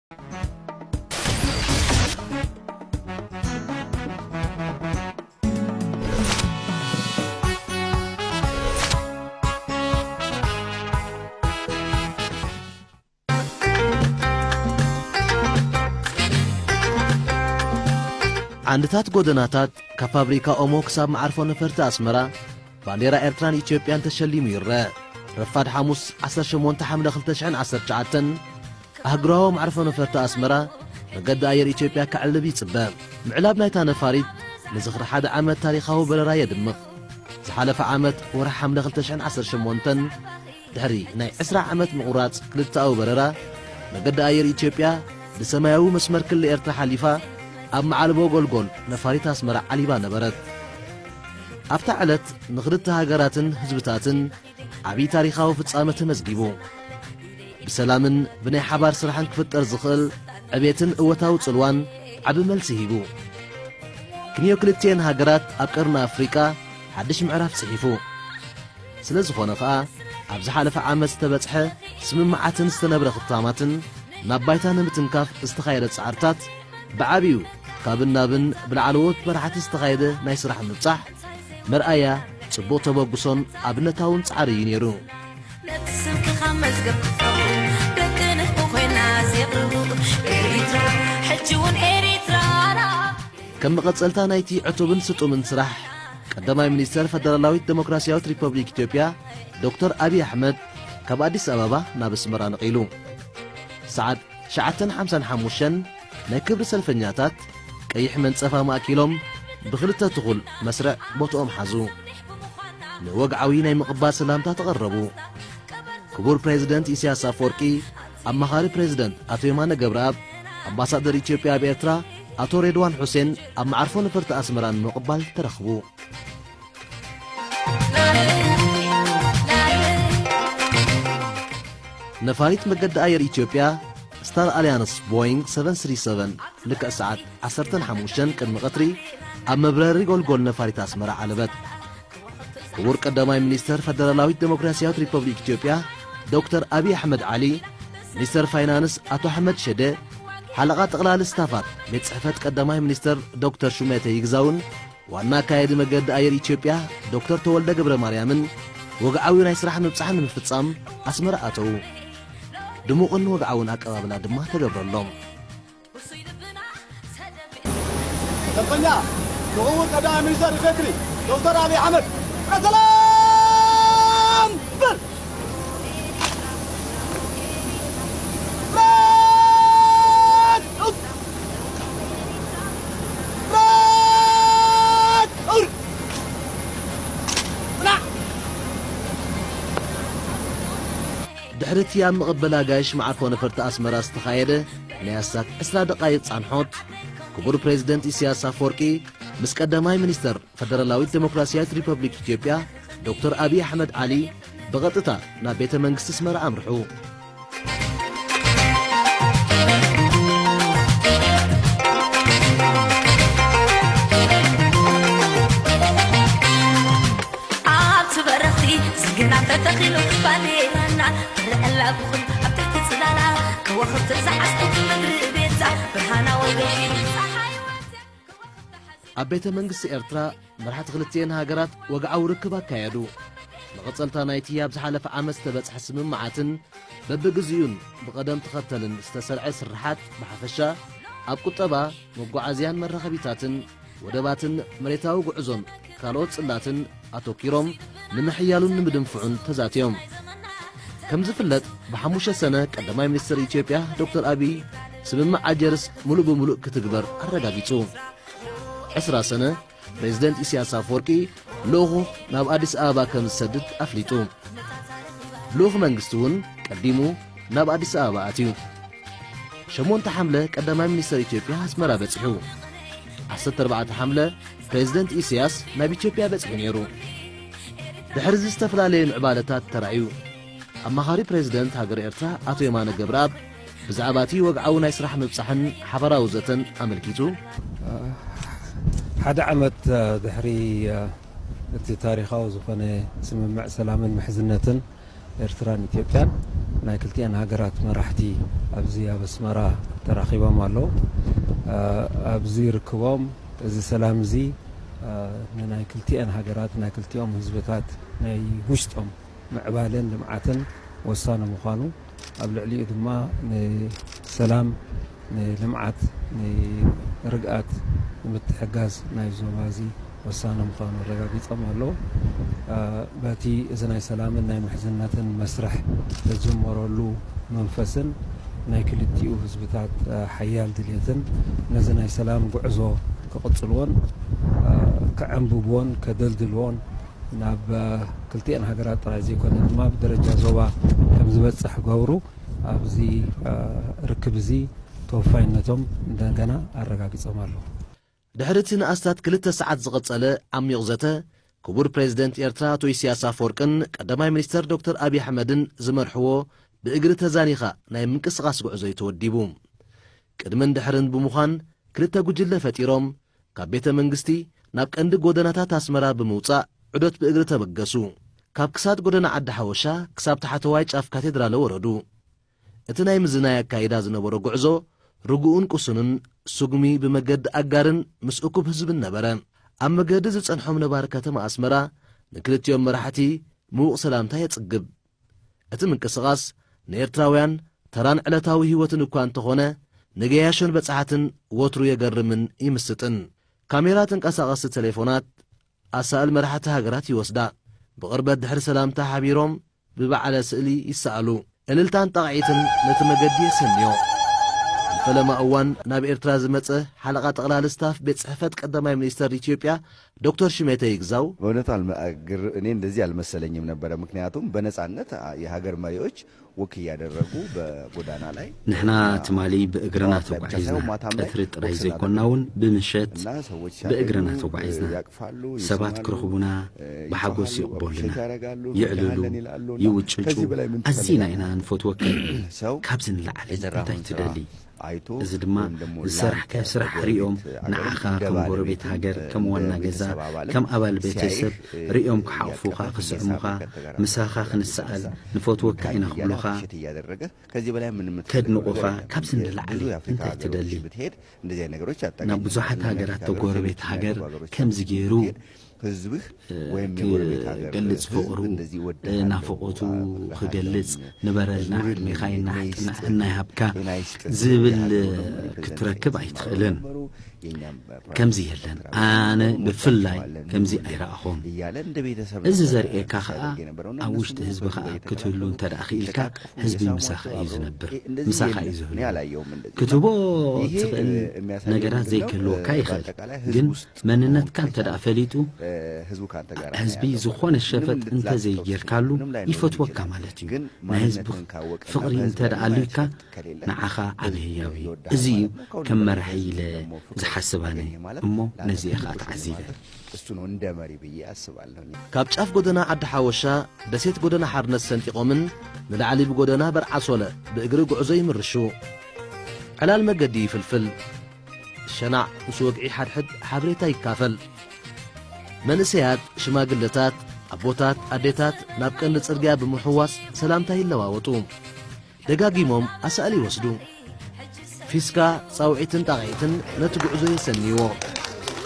عندتات قدناتات كفابريكا أمو كساب معرفو نفرت أسمرا بانديرا إرتران إثيوبيان تشليم يرى رفاد حاموس 18 حملة 2019 أهجراو معرفو نفرت أسمرا مقد أير إثيوبيا كعلبي صبام معلاب نايتا نفاريد لزخر حدا عامت تاريخه بررا يدمغ زحالف عامت ورح حملة 2018 دحري ناي أسرع عامت مقورات كلتا أو بررا مقد أير إثيوبيا لسمايو مسمر كل إرترا حليفة أب معالبو قول نفاريت أسمرا عليبا نبرد أفتع علت نخدتها هاجراتن هزبتاتن عبي تاريخه وفتسامة مزقيبو بسلامن بني حبار سرحان كفتر زخل عبيتن قوتاو تسلوان عبي ملسيهيبو كنيو كلتين هاجرات أبقرنا أفريكا حدش معرف سحيفو سلزخونا خاء أبز حالف عامة ستبتحة سمم معاتن استنبرا خطاماتن نابايتان متنكاف استخيرت سعرتات بعابيو كابن نابن بالعلوات برحات استخيده ناي سرح مبصح مرآيا صبو تبوغسون أبنتاون صعري نيرو نتسمك خمس قبطو لكنه بخينا زيقلو إريترا حجون إريترا كم قصلتا نايتي عطوبن ستو من سرح قدماي منيستر فدرالوية ديمقراسياوية ريبوبليك إثيوبيا دكتور أبي أحمد كاب أديس أبابا ناب سمرا نقيلو سعد شعتن حمسن حموشن ناي كبر سلفنياتات كيح من صفا ماكيلوم بخلطة تغل مسرع بوتهم حزو لوقعوي ناي مقبال سلامتا تقربو كبور بريزيدنت إسياس أفوركي أما خاري بريزيدنت أتو يمانا قبراب أمباسادر إثيوبيا بإرترا أتو ريدوان حسين أما عرفو نفرت أسمران مقبال ترخبو نفاريت مقد آير إثيوبيا ستار أليانس بوينغ 737 لك الساعة 15 كان قطري أما براري قول نفاريت أسمرا علبت كبور قدماي منيستر فدرالوية ديمقراسياوية ريبوبليك إثيوبيا دكتور أبي أحمد علي منيستر فاينانس أتو أحمد شده حلقات إقلال استافات بيت صحفت قدماي منيستر دكتور شوميته يغزاون وانا كايد مقد آير إثيوبيا دكتور تولده قبر مريامن وقعاوي ناي سراح مبصحن مفتصام أسمرا أتو دموقن وقعون أقرابنا دمه تقبر اللهم دفنيا وهو قدام منيستر الفكري دكتور أبي أحمد سلام بل دحرت يا مقبلا جايش معرفو نفرت أسمرا استخايده نياساك اسلا دقايق صانحوت كبور بريزيدنت إسياس أفوركي مس قدماي منيستر فدرالوية ديمقراسياوية ريبوبليك إثيوبيا دكتور أبي أحمد علي بغطتا نا بيت منغست اسمرا أمرحو سجنا تتخيلو بالينا رألا بخل أبتك تسلالا كوخت زعستو مدري بيتزا برهانا وبيحين أبيت منغس إرترا مرحات غلطين هاجرات وقعوا ركبا كايدو لغصلتا نايتيا بزحالف عامس تبتس حسم معاتن ببقزيون بقدم تختلن استسرع سرحات بحفشا أب قطبا مقعازيان مرخبيتاتن ودباتن مريتاو قعزون كالوت صلاتن أتوكيروم نمحيالون نمدنفعون تزاتيوم كم زفلت بحموشة سنة قدماي منيستر إثيوبيا دكتور أبي سبما عجرس ملو بملو كتقبر الرقابيتو 10 سنة بريزيدنت إسياس أفوركي لوغو ناب أديس أبابا كم سدد أفليتو لوغ منغستون قديمو ناب أديس أبابا أتيو شمون تحملة قدماي منيستر إثيوبيا اسمرا بتسحو 14 حملة بريزيدنت إسياس ناب إثيوبيا بتسحو نيرو دحرز استفلالين عبادتات ترعيو أما خاري بريزيدنت هاجر إرترا أتو يمانا قبراب بزعباتي وقعونا يسرح مبصحن حفرا وزتن أملكيتو حدا عمت دحري اتي تاريخا وزفنة سممع سلاما محزنة إرتران إثيوبيان ናይ ክልቲአን ሃገራት መራሕቲ ኣብዚ ኣብ ኣስመራ ተራኺቦም ኣለዉ ኣብዚ ርክቦም እዚ ሰላም እዚ ናይ ክልቲአን ሃገራት ናይ ክልቲኦም ህዝብታት ናይ ውሽጦም ምዕባለን ልምዓትን ወሳኒ ምዃኑ ኣብ ልዕሊኡ ድማ ንሰላም ንልምዓት ንርግኣት ንምትሕጋዝ ናይ ዞባ እዚ ወሳኒ ምዃኑ ረጋጊፆም ኣለዉ በቲ እዚ ናይ ሰላምን ናይ ምሕዝነትን መስርሕ ተጀመረሉ መንፈስን ናይ ክልቲኡ ህዝብታት ሓያል ድልየትን ነዚ ናይ ሰላም ጉዕዞ ክቕፅልዎን ክዕንብብዎን ከደልድልዎን ናብ ክልቲአን ሃገራት ጥራይ ዘይኮነ ድማ ብደረጃ ዞባ ከም ዝበፅሕ ገብሩ ኣብዚ ርክብ እዚ ተወፋይነቶም እንደገና ኣረጋጊፆም ኣለዉ ድሕሪ እቲ ንኣስታት 2 ሰዓት ዝቐጸለ ዓሚቕ ዘተ ክቡር ፕሬዚደንት ኤርትራ አቶ ኢሳያስ አፈወርቅን ቀዳማይ ሚኒስተር ዶክተር አብይ አሕመድን ዝመርሕዎ ብእግሪ ተዛኒኻ ናይ ምንቅስቓስ ጉዕዞ ተወዲቡ ቅድምን ድሕርን ብምዃን ክልተ ጉጅለ ፈጢሮም ካብ ቤተ መንግስቲ ናብ ቀንዲ ጎደናታት ኣስመራ ብምውፃእ ዑደት ብእግሪ ተበገሱ ካብ ክሳድ ጎደና ዓዲ ሓወሻ ክሳብ ታሕተዋይ ጫፍ ካቴድራል ወረዱ እቲ ናይ ምዝናይ ኣካይዳ ዝነበሮ ጉዕዞ ርጉኡን ቁሱንን ሱግሚ ብመገዲ ኣጋርን ምስ እኩብ ህዝብን ነበረ ኣብ መገዲ ዝጸንሖም ነባር ከተማ ኣስመራ ንክልቲኦም መራሕቲ ምዉቕ ሰላምታ የጽግብ እቲ ምንቅስቓስ ንኤርትራውያን ተራን ዕለታዊ ህይወትን እኳ እንተኾነ ንገያሾን በጻሓትን ወትሩ የገርምን ይምስጥን ካሜራ ተንቀሳቐሲ ቴሌፎናት ኣሳእል መራሕቲ ሃገራት ይወስዳ ብቕርበት ድሕሪ ሰላምታ ሓቢሮም ብበዓለ ስእሊ ይሰኣሉ እልልታን ጠቕዒትን ነቲ መገዲ የሰንዮ ፈለማ እዋን ናብ ኤርትራ ዝመጸ ሓለቓ ጠቕላሊ ስታፍ ቤት ጽሕፈት ቀዳማይ ሚኒስተር ኢትዮጵያ ዶክተር ሽሜተ ይግዛው በእውነቱ እኔ እንደዚህ አልመሰለኝም ነበረ ምክንያቱም በነጻነት የሀገር መሪዎች ወክ ያደረጉ በጎዳና ላይ ንሕና ትማሊ ብእግርና ተጓዒዝና ቀትሪ ጥራይ ዘይኮናውን ብምሸት ብእግርና ተጓዒዝና ሰባት ክረኽቡና ብሓጎስ ይቕበሉና ይዕልሉ ይውጭጩ ኣዚና ኢና ንፈትወከ ካብዚ ንላዕሊ እንታይ ትደሊ እዚ ድማ ዝሰርሕካዮ ስራሕ ርዮም ንዓኻ ከም ጎረቤት ሃገር ከም ዋና ገዛ ከም ኣባል ቤተሰብ ርዮም ክሓቕፉኻ ክስዕሙኻ ምሳኻ ክንሰኣል ንፈትወካ ኢና ክብሉኻ ከድንቑኻ ካብዚ ንላዕሊ እንታይ ትደሊ ናብ ብዙሓት ሃገራት ተጎረቤት ሃገር ከምዚ ገይሩ ክገልጽ ፍቕሩ ናፍቖቱ ክገልጽ ንበረልና ዕድሜኻ ይናሕጥና ይሃብካ ዝብል ክትረክብ ኣይትኽእልን ከምዚ የለን ኣነ ብፍላይ ከምዚ ኣይረኣኹም እዚ ዘርኤካ ኸዓ ኣብ ውሽጢ ህዝቢ ኸዓ ክትህሉ እንተ ደኣ ኽኢልካ ህዝቢ ምሳኻ እዩ ዝነብር ምሳኻ እዩ ዝህሉ ክትቦ ትኽእል ነገራት ዘይክህልወካ ይኽእል ግን መንነትካ እንተ ደኣ ፈሊጡ ህዝቢ ዝኾነ ሸፈጥ እንተ ዘይጌርካሉ ይፈትወካ ማለት እዩ ናይ ህዝቢ ፍቕሪ እንተ ደኣ ኣልዩካ ንዓኻ ዓብህያዊ እዚ እዩ ከም መራሒ ኢለ ዝሓስባነ እሞ ነዚኣ ኸዓ ተዓዚበ እሱ ነው እንደ መሪ ብዬ አስባለሁ ካብ ጫፍ ጎደና ዓዲ ሓወሻ ደሴት ጎደና ሓርነት ሰንጢቆምን ንላዕሊ ብጎደና በርዓሶለ ብእግሪ ጉዕዞ ይምርሹ ዕላል መገዲ ይፍልፍል ሸናዕ ምስ ወግዒ ሓድሕድ ሓበሬታ ይካፈል መንእሰያት ሽማግለታት ኣቦታት ኣዴታት ናብ ቀንዲ ጽርግያ ብምሕዋስ ሰላምታ ይለዋወጡ ደጋጊሞም ኣሳእሊ ይወስዱ ፊስካ ጻውዒትን ጣቕዒትን ነቲ ጉዕዞ የሰንይዎ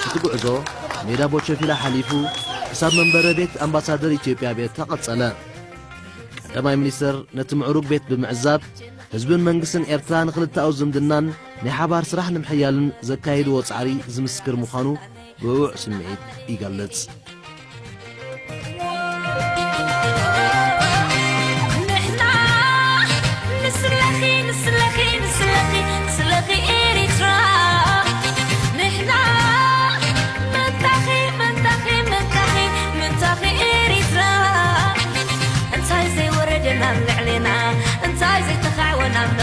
እቲ ጉዕዞ ሜዳ ቦቸፊላ ሓሊፉ ክሳብ መንበረ ቤት ኣምባሳደር ኢትዮጵያ ቤት ተቐጸለ ቀዳማይ ሚኒስተር ነቲ ምዕሩግ ቤት ብምዕዛብ ህዝብን መንግስትን ኤርትራ ንኽልተኣው ዝምድናን ናይ ሓባር ስራሕ ንምሕያልን ዘካይድዎ ጻዕሪ ዝምስክር ምዃኑ ብውዕ ስምዒት ይገልጽ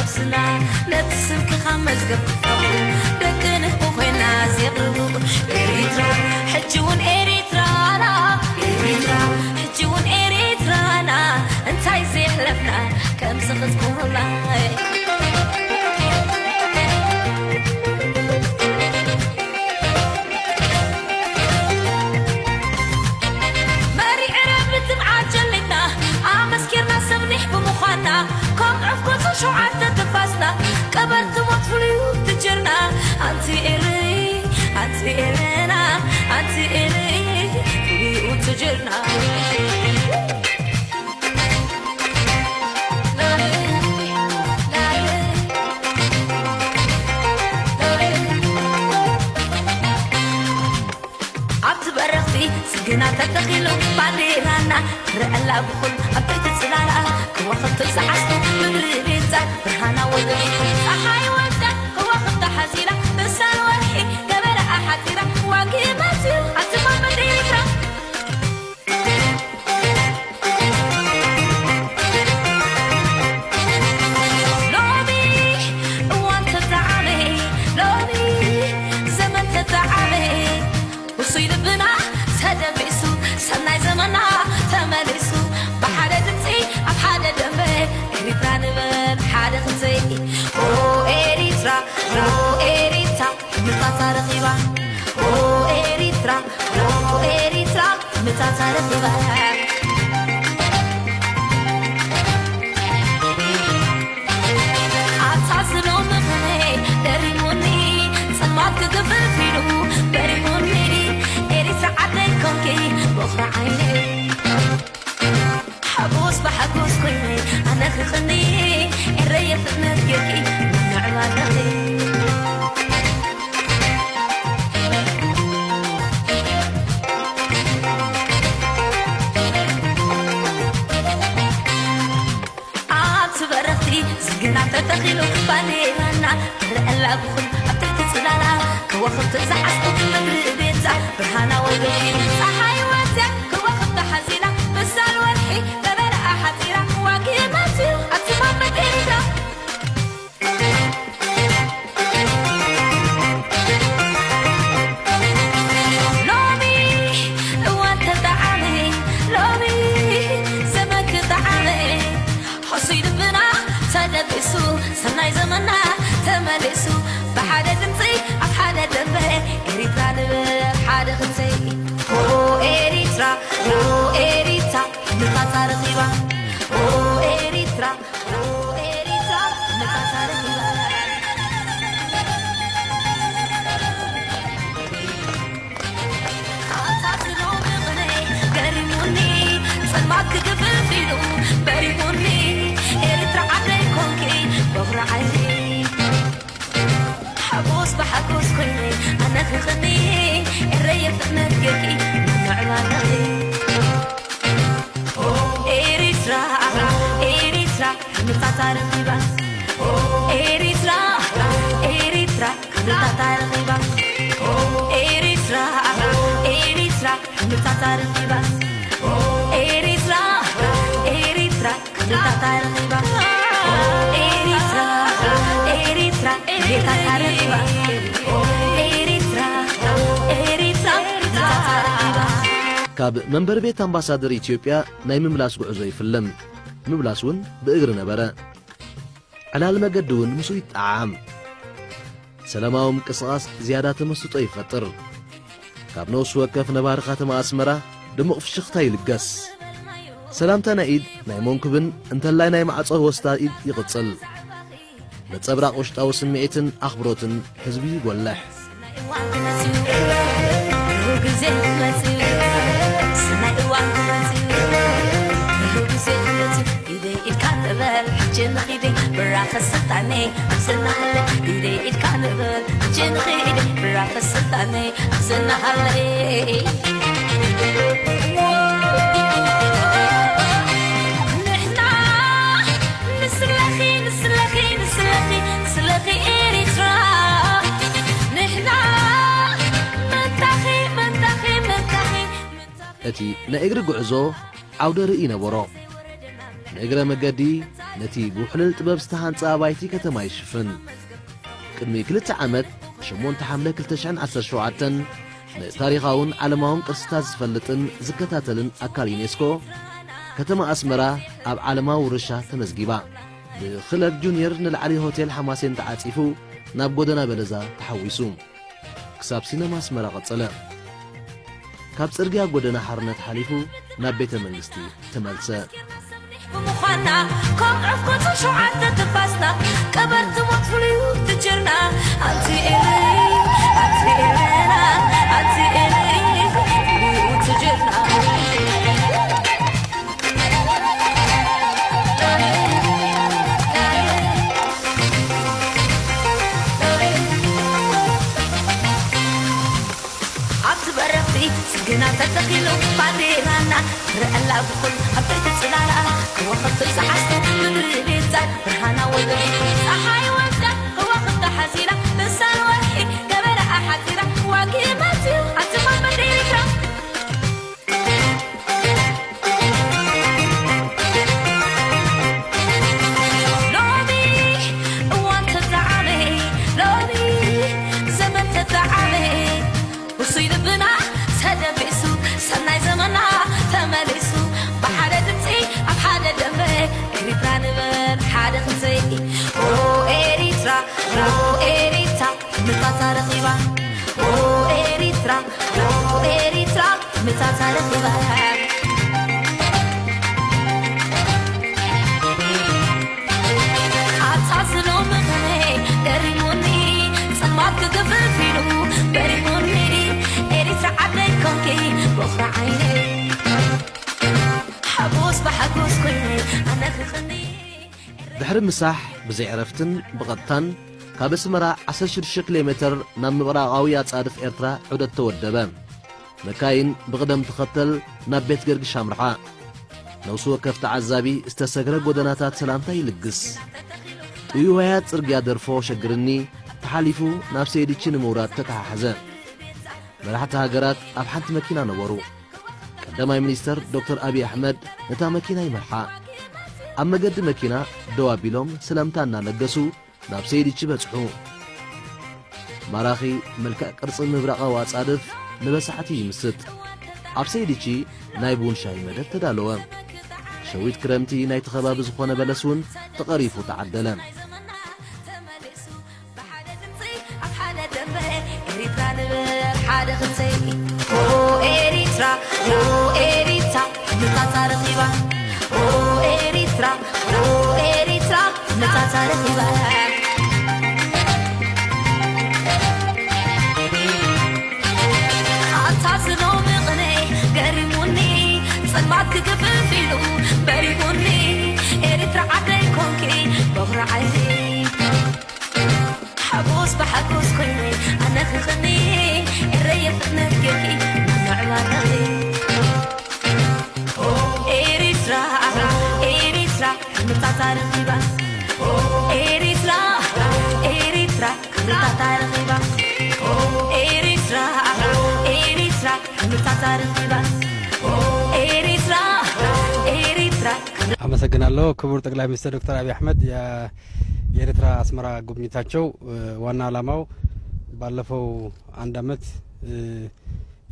نفسنا نتسلك خمس قبل لكنه بوينا زيغلو إريترا حجون إريترانا إريترا حجون إريترانا انتاي زي حلفنا كم سخزكم الله ماري عرب تبعات جلدنا مسكرنا سبنح بمخانا تجرنا أنت إلي أنت إلينا أنت إلي وتجرنا سجنا تتخيلو بانديرانا رألا بخل أبتت سلالا كوخت سعسو مدري بيتا برهانا وذي أحاي وانتا كوخت حزيلا بسال ورحي قبل أحاتيرا واقيماتي أتما مديرا لوبي وانت تعالي لوبي زمن تتعالي وصيد بنا تدبسو سناي زمنا تملسو بحدا دمتي أبحدا دمبي إريترا نبل حدا خمسي أو إريترا أو إريترا متاتا رقيبا أو إريترا أو إريترا متاتا رقيبا أتصلوا مغني دريموني سمعت قبل فيلو بريموني بخرى عيني حبوس بحبوس كلمي أنا خلني الريف نرجعي من عبادتي أتبرختي سجنا تتخيلو بالينا رألا بخل أبتت سلالا كوخت زحسو مدري بيتا برهانا وقلي أحاي وانتا كوخت حزيلا بسال ورحي قبل أحاتيرا واقيماتي أتما مدينة لومي وانتا تعالي لومي زمك تعالي حصيد بنا تدبسو سناي زمنا تملسو بحدا دمتي أبحدا دمبي إريترا نبل حدا خمسي أو إريترا أو إريترا متاتا رقيبا أو إريترا أو إريترا متاتا رقيبا أتصلوا بغني قريموني سلماك قبل فيلو بريموني إريترا عدي كونكي بغرى عيني حبوس بحبوس كلي أنا خلني الريف نرجعي من عبادتي إريترا إريترا متاتا رقيبا إريترا إريترا متاتا رقيبا إريترا إريترا متاتا رقيبا إريترا إريترا متاتا رقيبا إريترا إريترا متاتا رقيبا إريترا إريترا متاتا رقيبا كاب منبر بيت أمباسادر إثيوبيا ناي مملاس غعزو يفلم مملاس ون بإغر نبرا على المجدون مسويت عام سلاماهم قصاص زيادات مسطو يفطر كاب نوس وكف نبار خاتم أسمرا دمو في شخطا يلقس سلامتا نايد ناي منكبن انت اللاي ناي معصوه وستايد يقتصل نتصبراق وشتاو سمعيتن أخبروتن حزبي يقولح أتي نأجر جعزو عودة رئينا برا نأجر مجدي نتي بوحلل تباب استهان صابايتي كتما يشفن كدمي كل تعمد شمون تحمله كل تشعن عسر شوعتن تاريخاون عالمهم قرستاز فلتن زكتاتلن أكال يونسكو كتما أسمرا أب عالماو ورشا تمزجيبا بخلق جونيور نلعلي هوتيل حماسين تعاطيفو نابودنا بلزا تحويسوم كساب سينما أسمرا قد صلا كاب صرقيا قدنا حرنت حليفو ناب بيت منجستي تملسا بمخانا كم عفكوت شو عدت تفاسنا كبرت مطفلي وتجرنا سجنا تتخيلو بعديرانا رألا بكل أبتت سلالا وقت سعست بدري زاد برهانا وذي صحاي وجدا وقت حزيرة لسان وحي قبل أحزيرة وقيمتي أتما بديرة لومي وانت تعالي لومي زمن تتعالي وصيد بنا تدبسو سناي زمنا تملسو بحادة تمسي أبحادة دمي إريترا نبر حادة تمسي أو إريترا متاتا رخيبا أو إريترا متاتا رخيبا أتصلو مغني دريموني سمعك قفل فيلو بريموني بخرى عيني حبوس بحبوس كلني أنا تخني ድሕሪ ምሳሕ ብዘይ ዕረፍትን ብቐጥታን ካብ ኣስመራ 16 ኪሎ ሜትር ናብ ምብራቓዊ ኣጻድፍ ኤርትራ ዑደት ተወደበ መካይን ብቕደም ተኸተል ናብ ቤት ገርግሽ ኣምርሓ ነውሱ ወከፍ ተዓዛቢ ዝተሰግረ ጎደናታት ሰላምታ ይልግስ ጥዩዋያት ጽርግያ ደርፎ ሸግርኒ ተሓሊፉ ናብ ሰይድቺ ንምውራድ ተተሓሓዘ መራሕቲ ሃገራት ኣብ ሓንቲ መኪና ነበሩ ቀዳማይ ሚኒስተር ዶክተር አብይ አሕመድ ነታ መኪና ይመርሓ ኣብ መገዲ መኪና ደው ኣቢሎም ሰላምታ እናለገሱ ናብ ሰይድቺ በጽሑ ማራኺ መልክዕ ቅርጺ ምብራቓዊ ኣጻድፍ ንበሳሕቲ ይምስጥ ኣብ ሰይድቺ ናይ ቡን ሻሂ መደብ ተዳለወ ሸዊት ክረምቲ ናይቲ ኸባቢ ዝኾነ በለስ እውን ተቐሪፉ ተዓደለ متاتا رخيبا متاتا رخيبا أتصلو مغني قريموني صلمات كفل فيلو بريموني إريترا عدي كونكي بغرى عيني حبوس بحبوس كلني أنا خخني الريف نفكي نعلاني متاتا رخيبا إريترا متاتا رخيبا إريترا متاتا رخيبا إريترا አመሰግናለሁ ክቡር ጠቅላይ ሚኒስትር ዶክተር አብይ አህመድ የኤርትራ አስመራ ጉብኝታቸው ዋና ዓላማው ባለፈው አንድ አመት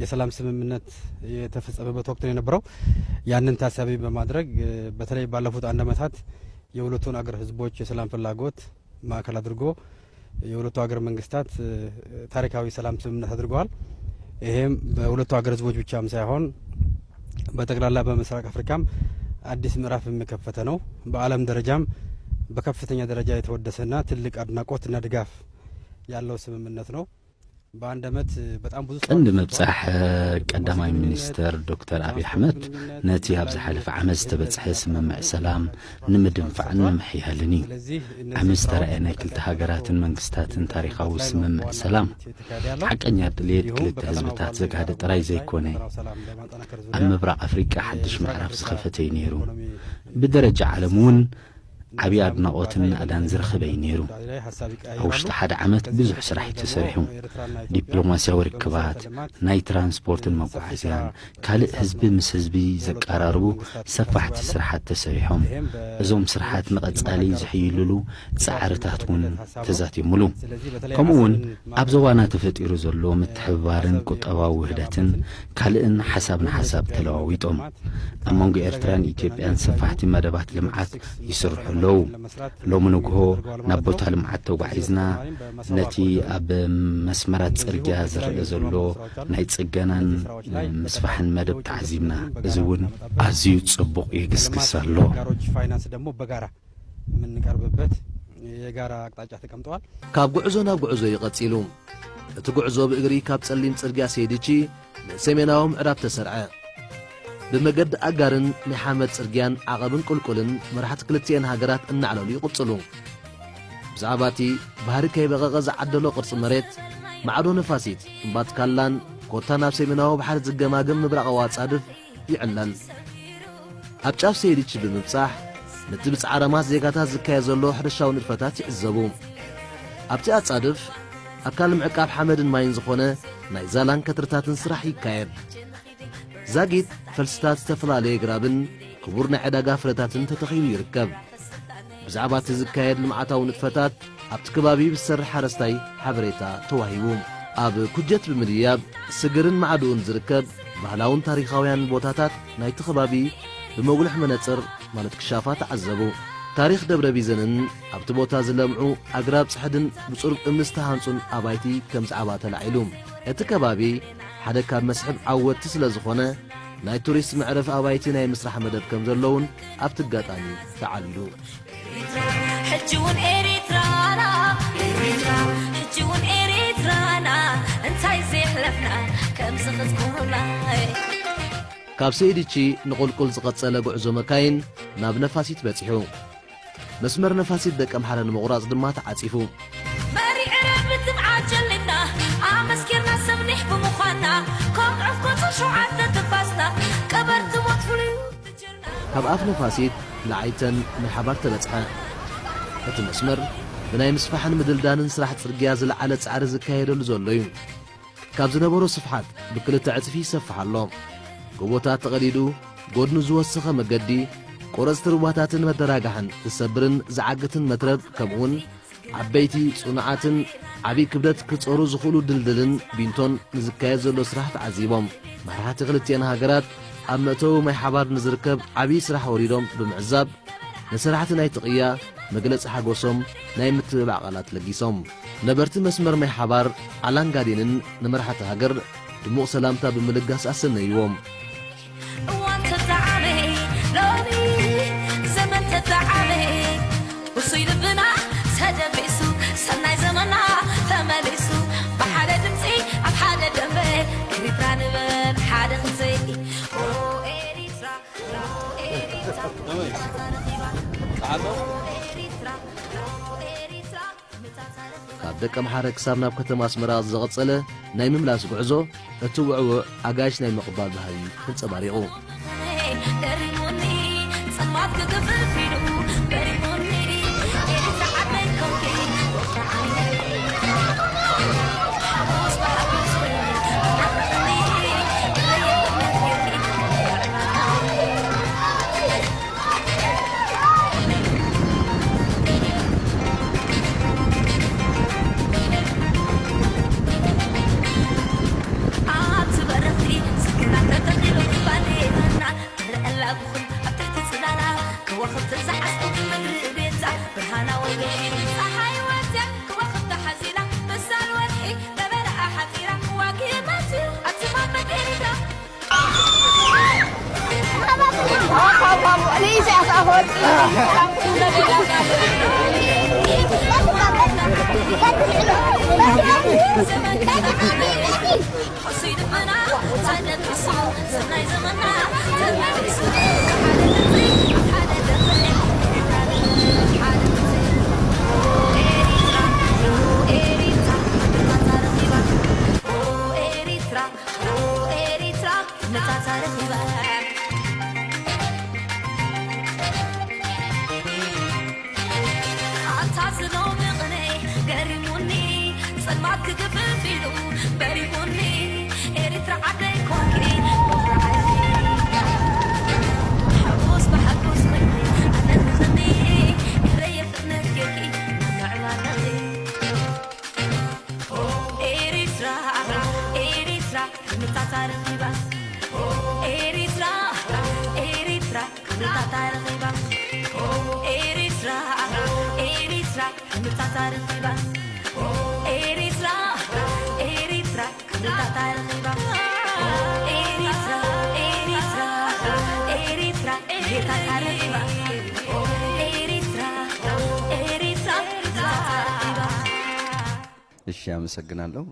የሰላም ስምምነት የተፈጸመበት ወቅት ነው የነበረው ያንን ታሳቢ በማድረግ በተለይ ባለፉት አንድ አመታት የሁለቱን አገር ህዝቦች የሰላም ፍላጎት ማዕከል አድርጎ የሁለቱ አገር መንግስታት ታሪካዊ ሰላም ስምምነት አድርገዋል ይሄም በሁለቱ አገር ህዝቦች ብቻም ሳይሆን በጠቅላላ በምስራቅ አፍሪካም አዲስ ምዕራፍ የሚከፈተ ነው በአለም ደረጃም በከፍተኛ ደረጃ የተወደሰና ትልቅ አድናቆትና ድጋፍ ያለው ስምምነት ነው በአንድ አመት በጣም ብዙ እንደ መብጻሕ ቀዳማይ ሚኒስተር ዶክተር አብይ አሕመድ ነቲ ኣብ ዝሓለፈ ዓመት ዝተበጽሐ ስምምዕ ሰላም ንምድንፋዕን ንምሕያልን እዩ ዓመት ዝተረኣየ ናይ ክልተ ሃገራትን መንግስታትን ታሪኻዊ ስምምዕ ሰላም ሓቀኛ ድሌት ክልተ ህዝብታት ዘጋደ ጥራይ ዘይኮነ ኣብ ምብራቕ ኣፍሪቃ ሓድሽ ምዕራፍ ዝኸፈተ እዩ ነይሩ ብደረጃ ዓለም እውን ዓብዪ ኣድናቆትን ኣዳን ዝረኸበ እዩ ነይሩ ኣብ ውሽጢ ሓደ ዓመት ብዙሕ ስራሕ ተሰሪሑ ዲፕሎማስያዊ ርክባት ናይ ትራንስፖርትን መጓዓዝያን ካልእ ህዝቢ ምስ ህዝቢ ዘቀራርቡ ሰፋሕቲ ስራሓት ተሰሪሖም እዞም ስራሓት ንቐጻሊ ዝሕይልሉ ጻዕርታት እውን ተዛቲሙሉ ከምኡ እውን ኣብ ዘዋና ተፈጢሩ ዘሎ ምትሕብባርን ቁጠባዊ ውህደትን ካልእን ሓሳብ ንሓሳብ ተለዋዊጦም ኣብ መንጎ ኤርትራን ኢትዮጵያን ሰፋሕቲ መደባት ልምዓት ይስርሑ ለው ሎሚ ንግሆ ናብ ቦታ ልምዓት ተጓዒዝና ነቲ ኣብ መስመራት ጽርግያ ዝርአ ዘሎ ናይ ጽገናን ምስፋሕን መደብ ተዓዚብና እዚ እውን ኣዝዩ ጽቡቕ ይግስግስ ኣሎ ጋሮች ፋይናንስ ደግሞ በጋራ የምንቀርብበት የጋራ አቅጣጫ ተቀምጠዋል። ካብ ጉዕዞ ናብ ጉዕዞ ይቀጽሉ እቲ ጉዕዞ ብእግሪ ካብ ጸሊም ጽርግያ ሰይድቺ ሰሜናዊ ምዕራብ ተሰርዐ ብመገድ ኣጋርን ናይ ሓመድ ጽርግያን ዓቐብን ቁልቁልን መራሕቲ ክልቲአን ሃገራት እናዕለሉ ይቕጽሉ ብዛዕባ እቲ ባህሪ ከይበቐቐ ዝዓደሎ ቅርፂ መሬት ማዕዶ ነፋሲት እምባት ካላን ኮታ ናብ ሰሜናዊ ባሕሪ ዝገማገም ምብራቕ ኣዋጻድፍ ይዕለል ኣብ ጫፍ ሰይድቺ ብምብጻሕ ነቲ ብጻዕረማት ዜጋታት ዝካየድ ዘሎ ሕርሻዊ ንጥፈታት ይዕዘቡ ኣብቲ ኣጻድፍ ኣካል ምዕቃብ ሓመድን ማይን ዝኾነ ናይ ዛላን ከትርታትን ስራሕ ይካየድ ዛጊት ፈልስታት ዝተፈላለየ ግራብን ክቡር ናይ ዕዳጋ ፍረታትን ተተኺሉ ይርከብ ብዛዕባ እቲ ዝካየድ ልምዓታዊ ንጥፈታት ኣብቲ ከባቢ ብዝሰርሕ ሓረስታይ ሓበሬታ ተዋሂቡ ኣብ ኩጀት ብምድያብ ስግርን ማዕዱኡን ዝርከብ ባህላውን ታሪኻውያን ቦታታት ናይቲ ከባቢ بموجلح منصر مالت كشافات عزبو تاريخ دبر بيزنن أبت بوتا زلمعو أقراب صحدن بصرب امستهانسون أبايتي كم زعبات العلوم اتكبابي حدا كاب مسحب عود تسلا زخونة ناي توريست معرف أبايتي ناي مسرح مدد كم زلون أبت القاطاني تعاليلو حجون إريترانا حجون إريترانا انتاي زيحلفنا كم زغزقونا ካብ ሰይድቺ ንቁልቁል ዝቐጸለ ጉዕዞ መካይን ናብ ነፋሲት በጺሑ መስመር ነፋሲት ደቀ ምሓረ ንምቑራጽ ድማ ተዓጺፉ መሪዕ ረብት ብዓጀልና ኣመስኪርና ሰብኒሕ ብምዃንና ከም ዕፍኮቶ ሸውዓተ ተፋስና ቀበርቲ ሞት ፍሉዩ ካብ ኣፍ ነፋሲት ንዓይተን ምሓባር ተበጽሐ እቲ መስመር ብናይ ምስፋሕን ምድልዳንን ስራሕ ጽርግያ ዝለዓለ ጻዕሪ ዝካየደሉ ዘሎ እዩ ካብ ዝነበሮ ስፍሓት ብክልተ ዕጽፊ ይሰፍሕ ኣሎ ጎቦታት ተቐዲዱ ጎድኑ ዝወሰኸ መገዲ ቆረጽቲ ሩባታትን መደራጋሕን ዝሰብርን ዝዓግትን መትረብ ከምኡውን ዓበይቲ ጽኑዓትን ዓብዪ ክብደት ክጾሩ ዝኽእሉ ድልድልን ቢንቶን ንዝካየድ ዘሎ ስራሕ ተዓዚቦም መራሕቲ ክልቲአን ሃገራት ኣብ መእተዊ ማይ ሓባር ንዝርከብ ዓብዪ ስራሕ ወሪዶም ብምዕዛብ ንስራሕቲ ናይ ትቕያ መግለጺ ሓጎሶም ናይ ምትብባዕ ቃላት ለጊሶም ነበርቲ መስመር ማይ ሓባር ኣላንጋዲንን ንመራሕቲ ሃገር ድሙቕ ሰላምታ ብምልጋስ ኣሰነይዎም وانت تعبي لوني زمن تتعبي وصيد بنا سدبسو سناي زمنا تملسو بحالة دمسي بحالة دمي إريترا نبن حالة خزي أو إريترا ካብ ደቀ ምሓረ ክሳብ ናብ ከተማ ኣስመራ ዝቐጸለ ናይ ምምላስ ጉዕዞ እቲ ውዕውዕ ኣጋይሽ ናይ ምቕባል ባህሪ ተንጸባሪቑ እሺ አመሰግናለሁ።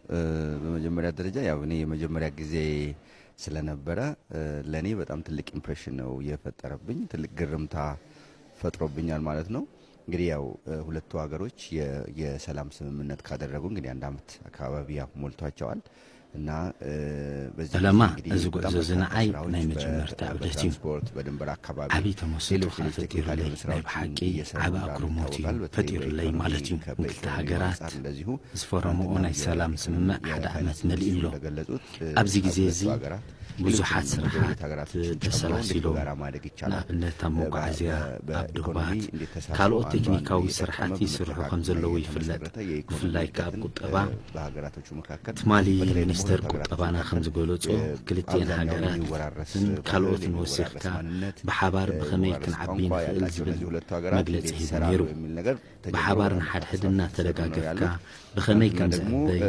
በመጀመሪያ ደረጃ ያው እኔ የመጀመሪያ ጊዜ ስለነበረ ለኔ በጣም ትልቅ ኢምፕሬሽን ነው የፈጠረብኝ፣ ትልቅ ግርምታ ፈጥሮብኛል ማለት ነው። እንግዲህ ያው ሁለቱ ሀገሮች የሰላም ስምምነት ካደረጉ እንግዲህ 1 ዓመት አካባቢ ያው ሞልቷቸዋል እና በዚህ ለማ እዚ ጉዕዞ ዝነዓይ ናይ መጀመርታ ዓውደት እዩ ስፖርት በድንበር አካባቢ ዓብይ ተመስጦ ፈጢሩለይ ናይ ብሓቂ ዓብ ኣጉርሞት እዩ ፈጢሩለይ ማለት እዩ ክልተ ሃገራት ዝፈረምኦ ናይ ሰላም ስምምዕ 1 ዓመት መሊኡሎ ኣብዚ ግዜ እዚ ብዙሓት ስራሓት ተሰላሲሎም ንኣብነት ኣብ መጓዓዝያ ኣብ ድኽባት ካልኦት ቴክኒካዊ ስራሓት ይስርሑ ከም ዘለዉ ይፍለጥ ብፍላይ ካብ ቁጠባ ትማሊ ሚኒስተር ቁጠባና ከም ዝገለጾ ክልቲአን ሃገራትን ካልኦትን ወሲኽካ ብሓባር ብኸመይ ክንዓቢ ንኽእል ዝብል መግለፂ ሂቡ ነይሩ ብሓባር ንሓድሕድና ተደጋገፍካ ብኸመይ ከም ዝዕበይ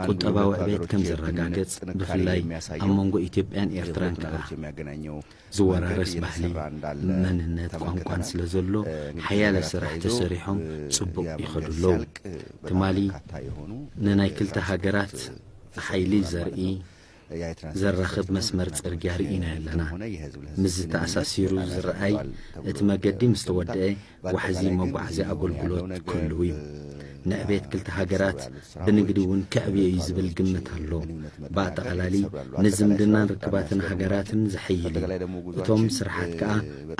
ቁጠባዊ ዕቤት ከም ዝረጋገጽ ብፍላይ ኣብ መንጎ ኢትዮጵያን ኤርትራን ከዓ ዝወራረስ ባህሊ መንነት ቋንቋን ስለ ዘሎ ሓያለ ስራሕ ተሰሪሖም ጽቡቕ ይኸዱ ኣለዉ ትማሊ ንናይ ክልተ ሃገራት ሓይሊ ዘርኢ ዘራኽብ መስመር ጽርግያ ርኢና ኣለና ምስ ተኣሳሲሩ ዝረኣይ እቲ መገዲ ምስ ተወድአ ዋሕዚ መጓዓዝያ ኣገልግሎት ክህልው እዩ ንዕቤት ክልተ ሃገራት ብንግዲ እውን ከዕብዮ እዩ ዝብል ግምት ኣሎ ብኣጠቓላሊ ንዝምድናን ርክባትን ሃገራትን ዘሐይል እቶም ስራሓት ከዓ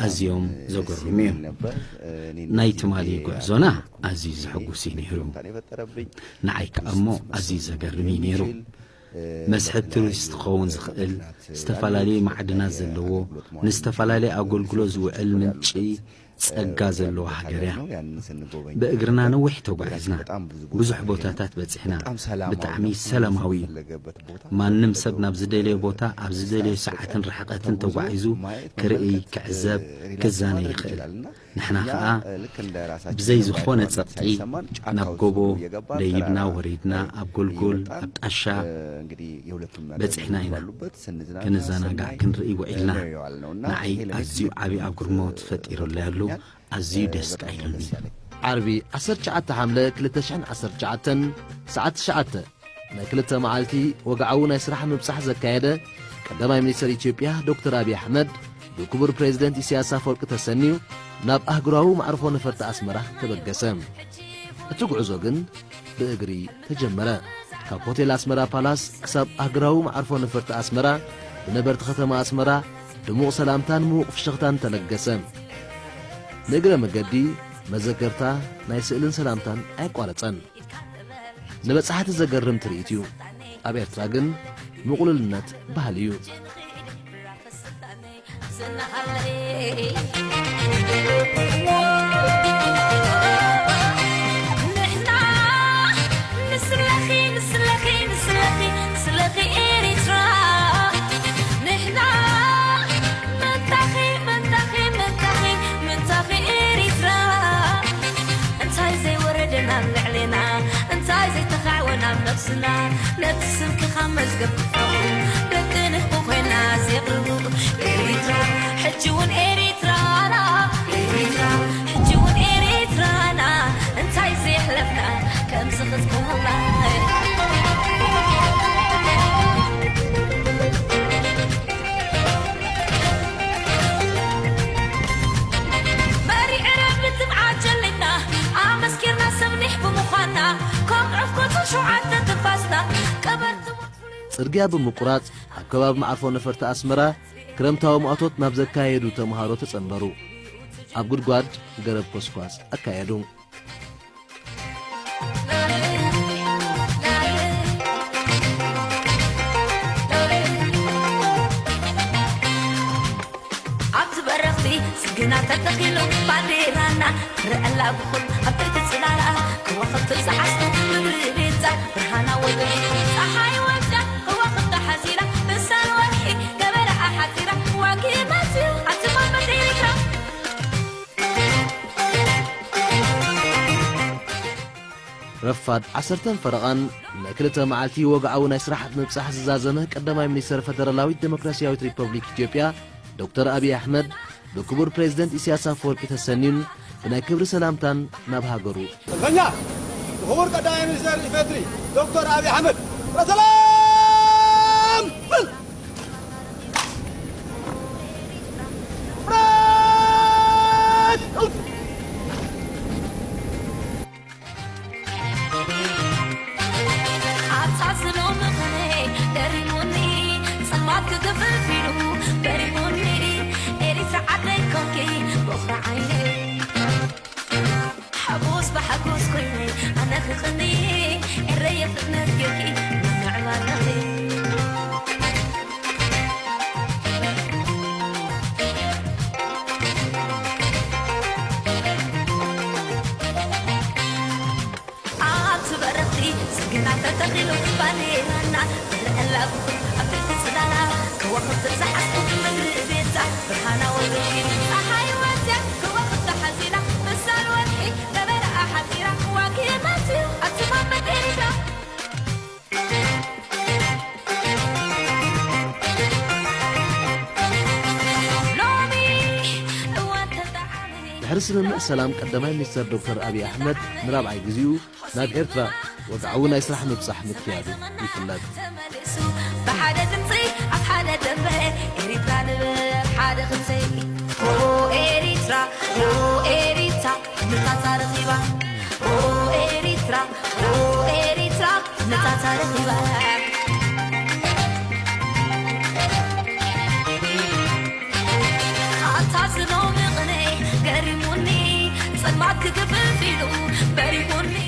ኣዝዮም ዘገርሙ እዮም ናይ ትማሊ ጉዕዞና ኣዝዩ ዘሐጉስ እዩ ነይሩ ንዓይ ከዓ እሞ ኣዝዩ ዘገርም እዩ ነይሩ መስሕብ ቱሪስት ክኸውን ዝኽእል ዝተፈላለዩ ማዕድናት ዘለዎ ንዝተፈላለየ ኣገልግሎት ዝውዕል ምንጪ ጸጋ ዘለዎ ሃገር እያ ብእግርና ነዊሕ ተጓዒዝና ብዙሕ ቦታታት በፂሕና ብጣዕሚ ሰላማዊ ማንም ሰብ ናብ ዝደለዮ ቦታ ኣብ ዝደለዮ ሰዓትን ርሕቐትን ተጓዒዙ ክርኢ ክዕዘብ ክዛነ ይኽእል ንሕና ከዓ ብዘይ ዝኾነ ጸቕጢ ናብ ጎቦ ደይብና ወሪድና ኣብ ጎልጎል ኣብ ጣሻ በፂሕና ኢና ክንዘናጋዕ ክንርኢ ውዒልና ንዓይ ኣዝዩ ዓብዪ ኣጉርሞት ፈጢሩለይ ኣሎ ኣዝዩ ደስ ቃኢሉኒ ዓርቢ 19 ሓምለ 2019 ሰዓት 9 ናይ ክልተ መዓልቲ ወግዓዊ ናይ ስራሕ ምብጻሕ ዘካየደ ቀዳማይ ሚኒስትር ኢትዮጵያ ዶክተር አብይ አሕመድ ብክቡር ፕሬዚደንት ኢሳያስ አፈወርቂ ተሰኒዩ ናብ ኣህጉራዊ ማዕርፎ ነፈርቲ ኣስመራ ተበገሰ እቲ ጉዕዞ ግን ብእግሪ ተጀመረ ካብ ሆቴል ኣስመራ ፓላስ ክሳብ ኣህጉራዊ ማዕርፎ ነፈርቲ ኣስመራ ብነበርቲ ከተማ ኣስመራ ድሙቕ ሰላምታን ምዉቕ ፍሽኽታን ተለገሰ ንእግረ መገዲ መዘከርታ ናይ ስእልን ሰላምታን ኣይቋረፀን ንበጻሕቲ ዘገርም ትርኢት እዩ ኣብ ኤርትራ ግን ምቑልልነት ባህሊ እዩ نفسنا نفسك خمس قبل لكن خوينا زيغلو إريترا حجون إريترانا إريترا حجون إريترانا انت عايزي حلفنا كم سخزكم الله ጽርግያ ብምቁራጽ ኣብ ከባቢ ማዕርፎ ነፈርቲ ኣስመራ ክረምታዊ መዓቶት ናብ ዘካየዱ ተምሃሮ ተጸንበሩ ኣብ ጉድጓድ ገረብ ኮስኳስ ኣካየዱ ኣብቲ በረኽቲ ስግና ተተኺሉ ባንዴራና ክረአላ ብኹል ኣብ ትሕቲ ጽላላ ክወኽል ትዝዓስቱ ምድሪ ቤዛ ብርሃና ወገን ፀሓይ ወጃ ክወኽል ተሓዚላ ብሳን ወርሒ ገበላ ኣሓቲራ ዋጊመትዩ ኣትማን መደሪካ ረፋድ 10 ፈረቓን ናይ ክልተ መዓልቲ ወግዓዊ ናይ ስራሕት ምብጻሕ ዝዛዘመ ቀዳማይ ሚኒስትር ፈደራላዊት ዲሞክራስያዊት ሪፐብሊክ ኢትዮጵያ ዶክተር አብይ አሕመድ ብክቡር ፕሬዚደንት ኢሳያስ አፈወርቂ ተሰኒዩን ብናይ ክብሪ ሰላምታን ናብ ሃገሩ ክቡር ቀዳማይ ሚኒስትር ኢፌድሪ ዶክተር አብይ አሕመድ ሰላም حبوس بحبوس كلي أنا خلني الريف نرجعي نعمل تبرتي سكنا تتخيلوا بالينا لا أبيت سلالا كوقت زحف من البيت برهانا وذكي أحي وجه كوقت حزينة مسال وجهي لبرا حزينة وكيماتي أتمام مدينة ድሕሪ ስምምዕ ሰላም ቀዳማይ ሚኒስትር ዶክተር ኣብዪ ኣሕመድ ንራብዓይ ግዚኡ ናብ ኤርትራ ወግዓዊ ናይ ስራሕ ምብፃሕ ምክያዱ ይፍለጥ ብሓደ ድምፂ ኣብ ሓደ ደንበ ኤሪትራ ንብል ሓደ ክንሰይ ኤሪትራ ኤሪትራ ንታታ ረኺባ ኤሪትራ ኤሪትራ ንታታ ረኺባ أتعزلوا مغني قريبوني صلمات كتب فيلو بريبوني